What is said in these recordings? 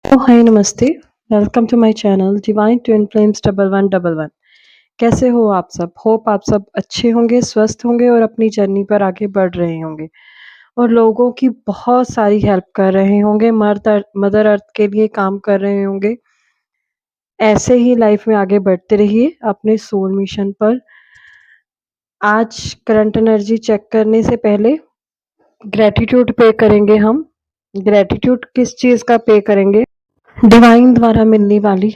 हाय नमस्ते। Welcome to my channel divine twin flames 1111। कैसे हो आप सब? होप आप सब अच्छे होंगे, स्वस्थ होंगे और अपनी जर्नी पर आगे बढ़ रहे होंगे और लोगों की बहुत सारी हेल्प कर रहे होंगे, मदर अर्थ के लिए काम कर रहे होंगे। ऐसे ही लाइफ में आगे बढ़ते रहिए अपने सोल मिशन पर। आज करंट एनर्जी चेक करने से पहले ग्रैटिट्यूड पे करेंगे हम। ग्रैटिट्यूड किस चीज़ का पे करेंगे? डिवाइन द्वारा मिलने वाली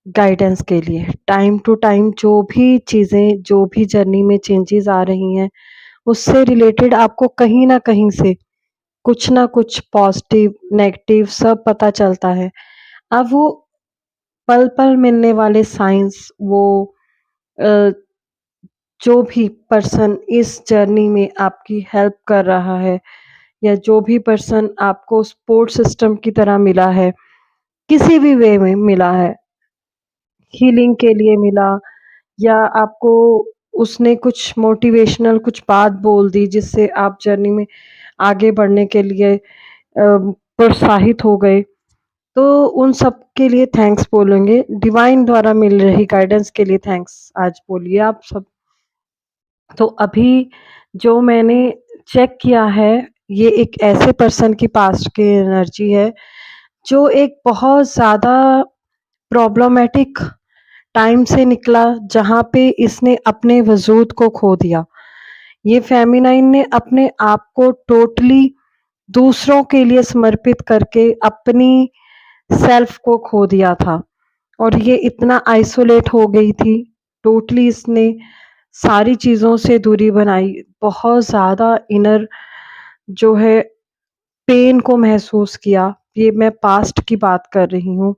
गाइडेंस के लिए। टाइम टू टाइम जो भी चीज़ें, जो भी जर्नी में चेंजेस आ रही हैं, उससे रिलेटेड आपको कहीं न कहीं से कुछ ना कुछ पॉजिटिव, नेगेटिव सब पता चलता है। अब वो पल-पल मिलने वाले साइंस, वो अ, जो भी पर्सन इस जर्नी में आपकी हेल्प कर रहा है या जो भी पर्सन आपको सपोर्ट सिस्टम की तरह मिला है, किसी भी वे में मिला है, हीलिंग के लिए मिला या आपको उसने कुछ मोटिवेशनल कुछ बात बोल दी जिससे आप जर्नी में आगे बढ़ने के लिए प्रोत्साहित हो गए, तो उन सब के लिए थैंक्स बोलेंगे। डिवाइन द्वारा मिल रही गाइडेंस के लिए थैंक्स आज बोलिए आप सब। तो अभी जो मैंने चेक किया है, ये एक ऐसे पर्सन की पास्ट की एनर्जी है, जो एक बहुत ज़्यादा प्रॉब्लमैटिक टाइम से निकला, जहाँ पे इसने अपने वजूद को खो दिया। ये फेमिनाइन ने अपने आप को टोटली दूसरों के लिए समर्पित करके अपनी सेल्फ को खो दिया था और ये इतना आइसोलेट हो गई थी। टोटली इसने सारी चीज़ों से दूरी बनाई, बहुत ज़्यादा इनर जो है पेन को महसूस किया। ये मैं पास्ट की बात कर रही हूँ।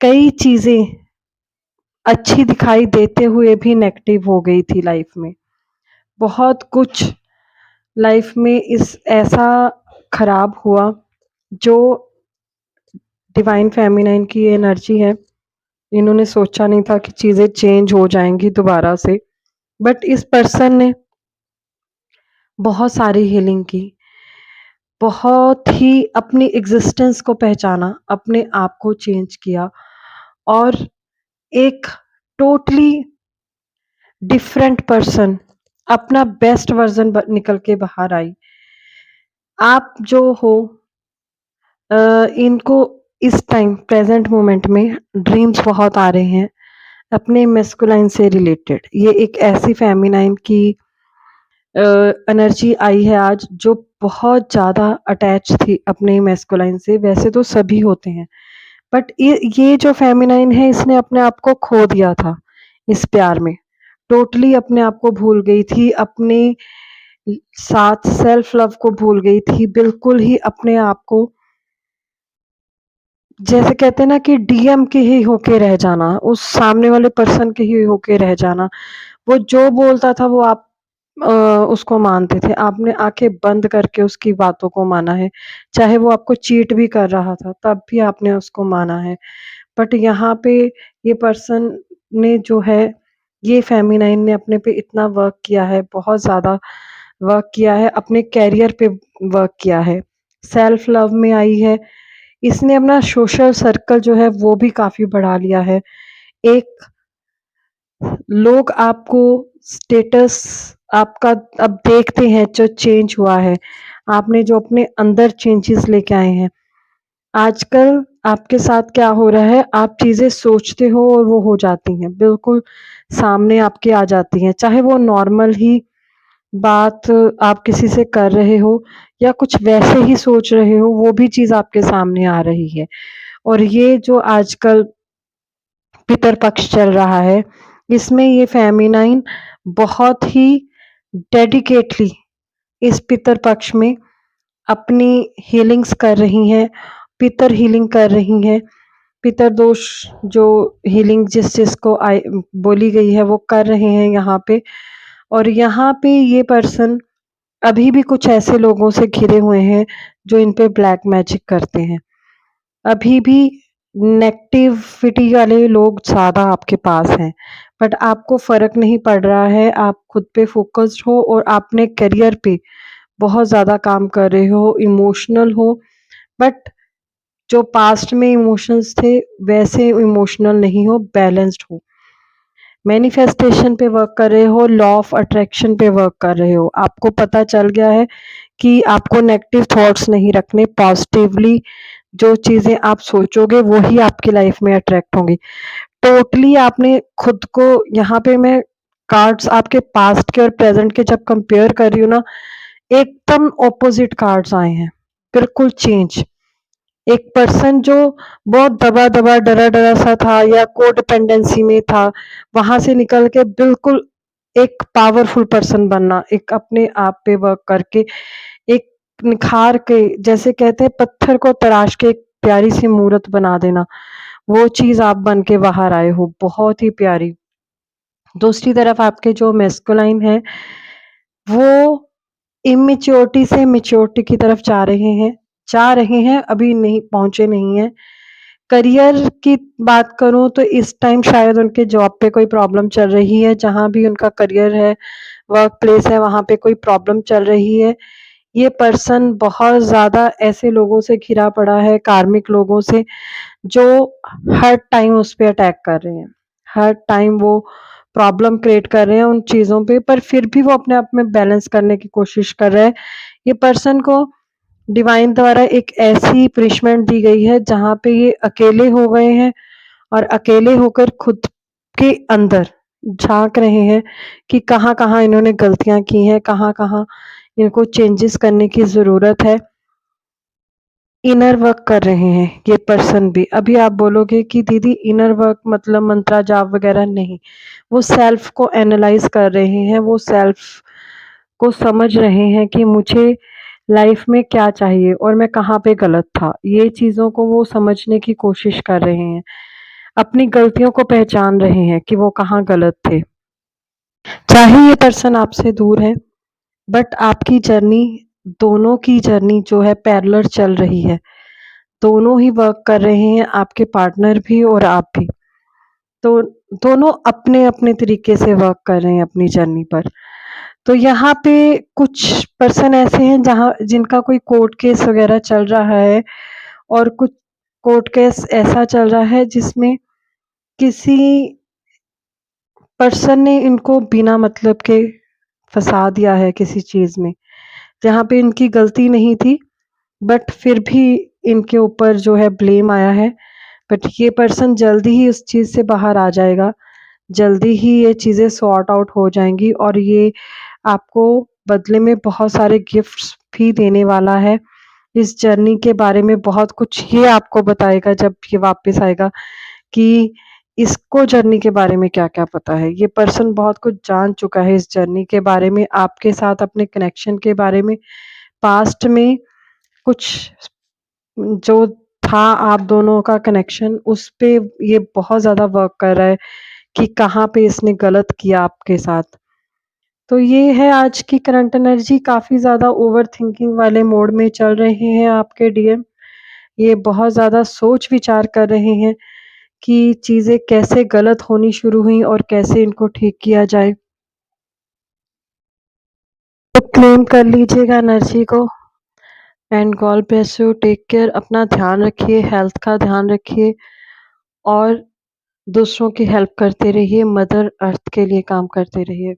कई चीज़ें अच्छी दिखाई देते हुए भी नेगेटिव हो गई थी लाइफ में। बहुत कुछ लाइफ में इस ऐसा खराब हुआ, जो डिवाइन फेमिनाइन की एनर्जी है, इन्होंने सोचा नहीं था कि चीज़ें चेंज हो जाएँगी दोबारा से। बट इस पर्सन ने बहुत सारी हीलिंग की, बहुत ही अपनी एग्ज़िस्टेंस को पहचाना, अपने आप को चेंज किया और एक टोटली डिफरेंट पर्सन, अपना बेस्ट वर्ज़न निकल के बाहर आई। आप जो हो इनको इस टाइम प्रेज़ेंट मोमेंट में ड्रीम्स बहुत आ रहे हैं अपने मैस्कुलाइन से रिलेटेड। ये एक ऐसी फेमिनाइन की एनर्जी आई है आज, जो बहुत ज़्यादा अटैच थी अपने मैस्कुलाइन से। वैसे तो सभी होते हैं, बट ये जो फेमिनाइन है, इसने अपने आप को खो दिया था इस प्यार में। टोटली अपने आप को भूल गई थी, अपने साथ सेल्फ लव को भूल गई थी, बिल्कुल ही अपने आप को, जैसे कहते हैं ना कि डीएम के ही होके रह जाना, उस सामने वाले पर्सन के ही होके रह जाना। वो जो बोलता था वो आप अ, उसको मानते थे। आपने आँखें बंद करके उसकी बातों को माना है। चाहे वो आपको चीट भी कर रहा था, तब भी आपने उसको माना है। बट यहाँ पे ये पर्सन ने जो है, ये फेमिनाइन ने अपने पे इतना वर्क किया है, बहुत ज़्यादा वर्क किया है, अपने करियर पे वर्क किया है, सेल्फ लव में आई है। इसने अपना सोशल सर्कल जो है वो भी काफ़ी बढ़ा लिया है। एक लोग आपको स्टेटस आपका अब देखते हैं जो चेंज हुआ है, आपने जो अपने अंदर चेंजेस लेके आए हैं। आजकल आपके साथ क्या हो रहा है, आप चीज़ें सोचते हो और वो हो जाती हैं, बिल्कुल सामने आपके आ जाती हैं। चाहे वो नॉर्मल ही बात आप किसी से कर रहे हो या कुछ वैसे ही सोच रहे हो, वो भी चीज़ आपके सामने आ रही है। और ये जो आजकल पितर पक्ष चल रहा है, इसमें ये फेमिनाइन बहुत ही डेडिकेटली इस पितर पक्ष में अपनी हीलिंग्स कर रही हैं, पितर हीलिंग कर रही हैं। पितर दोष जो हीलिंग जिस को बोली गई है वो कर रहे हैं यहाँ पे। और यहाँ पे ये पर्सन अभी भी कुछ ऐसे लोगों से घिरे हुए हैं जो इन पे ब्लैक मैजिक करते हैं। अभी भी नेगेटिविटी वाले लोग ज़्यादा आपके पास हैं, बट आपको फ़र्क नहीं पड़ रहा है, आप खुद पे फ़ोकस्ड हो और अपने करियर पे बहुत ज़्यादा काम कर रहे हो, इमोशनल हो, बट जो पास्ट में इमोशंस थे वैसे इमोशनल नहीं हो, बैलेंस्ड हो। मैनिफेस्टेशन पे वर्क कर रहे हो, लॉ ऑफ अट्रैक्शन पे वर्क कर रहे हो। आपको पता चल गया है कि आपको नेगेटिव थॉट्स नहीं रखने, पॉजिटिवली जो चीज़ें आप सोचोगे वो ही आपकी लाइफ में अट्रैक्ट होंगी। टोटली आपने खुद को यहाँ पे मैं कार्ड्स आपके पास्ट के और प्रेजेंट के जब कंपेयर कर रही हूँ ना, एकदम ऑपोजिट कार्ड्स आए हैं, बिल्कुल चेंज। एक पर्सन जो बहुत दबा-दबा, डरा-डरा सा था या कोडिपेंडेंसी में था, वहाँ से निकल के बिल्कुल एक पावरफुल पर्सन बनना, एक अपने आप पे वर्क करके, एक निखार के, जैसे कहते हैं पत्थर को तराश के एक प्यारी सी मूरत बना देना, वो चीज़ आप बन के बाहर आए हो, बहुत ही प्यारी। दूसरी तरफ आपके जो मैस्कुलाइन है, वो इमैच्योरिटी से मैच्योरिटी की तरफ जा रहे हैं, अभी नहीं पहुँचे नहीं हैं। करियर की बात करूँ तो इस टाइम शायद उनके जॉब पे कोई प्रॉब्लम चल रही है, जहाँ भी उनका करियर है, वर्क प्लेस है, वहाँ पे कोई प्रॉब्लम चल रही है। ये पर्सन बहुत ज़्यादा ऐसे लोगों से घिरा पड़ा है, कार्मिक लोगों से, जो हर टाइम उस पे अटैक कर रहे हैं। हर टाइम वो प्रॉब्लम क्रिएट कर रहे हैं उन चीज़ों पे, पर फिर भी वो अपने आप में बैलेंस करने की कोशिश कर रहा है। ये पर्सन को डिवाइन द्वारा एक ऐसी पनिशमेंट दी गई है जहाँ पे ये अकेले हो गए हैं और अकेले होकर खुद के अंदर झाँक रहे हैं कि कहाँ-कहाँ इन्होंने गलतियाँ की हैं, कहाँ-कहाँ इनको चेंजेस करने की ज़रूरत है। इनर वर्क कर रहे हैं ये पर्सन भी। अभी आप बोलोगे कि दीदी इनर वर्क मतलब मंत्रा जाप वगैरह, नहीं। वो सेल्फ को एनालाइज़ कर रहे हैं, वो सेल्फ को समझ रहे हैं कि मुझे लाइफ में क्या चाहिए और मैं कहाँ पे गलत था। ये चीज़ों को वो समझने की कोशिश कर रहे हैं। अपनी गलतियों को पहचान रहे हैं कि वो कहाँ गलत थे। चाहे ये पर्सन आपसे दूर है, बट आपकी जर्नी, दोनों की जर्नी जो है पैरेलल चल रही है। दोनों ही वर्क कर रहे हैं, आपके पार्टनर भी और आप भी। तो दोनों अपने-अपने तरीके से वर्क कर रहे हैं अपनी जर्नी पर। तो यहाँ पे कुछ पर्सन ऐसे हैं जहाँ जिनका कोई कोर्ट केस वगैरह चल रहा है, और कुछ कोर्ट केस ऐसा चल रहा है जिसमें किसी पर्सन ने इनको बिना मतलब के फँसा दिया है किसी चीज़ में, जहाँ पे इनकी गलती नहीं थी, बट फिर भी इनके ऊपर जो है ब्लेम आया है। बट ये पर्सन जल्दी ही उस चीज़ से बाहर आ जाएगा, जल्दी ही ये चीज़ें सॉर्ट आउट हो जाएँगी और ये आपको बदले में बहुत सारे गिफ्ट्स भी देने वाला है। इस जर्नी के बारे में बहुत कुछ ये आपको बताएगा जब ये वापस आएगा कि इसको जर्नी के बारे में क्या-क्या पता है। ये पर्सन बहुत कुछ जान चुका है इस जर्नी के बारे में, आपके साथ अपने कनेक्शन के बारे में, पास्ट में कुछ जो था आप दोनों का कनेक्शन, उस पे ये बहुत ज़्यादा वर्क कर रहा है कि कहाँ पे इसने गलत किया आपके साथ। तो ये है आज की करंट एनर्जी, काफ़ी ज़्यादा ओवरथिंकिंग वाले मोड में चल रहे हैं आपके डीएम। ये बहुत ज़्यादा सोच-विचार कर रहे हैं कि चीज़ें कैसे गलत होनी शुरू हुई और कैसे इनको ठीक किया जाए। तो क्लेम कर लीजिएगा एनर्जी को। And God bless you, take care, अपना ध्यान रखिए, हेल्थ का ध्यान रखिए और दूसरों की हेल्प करते रहिए, मदर अर्थ के लिए काम करते रहिए।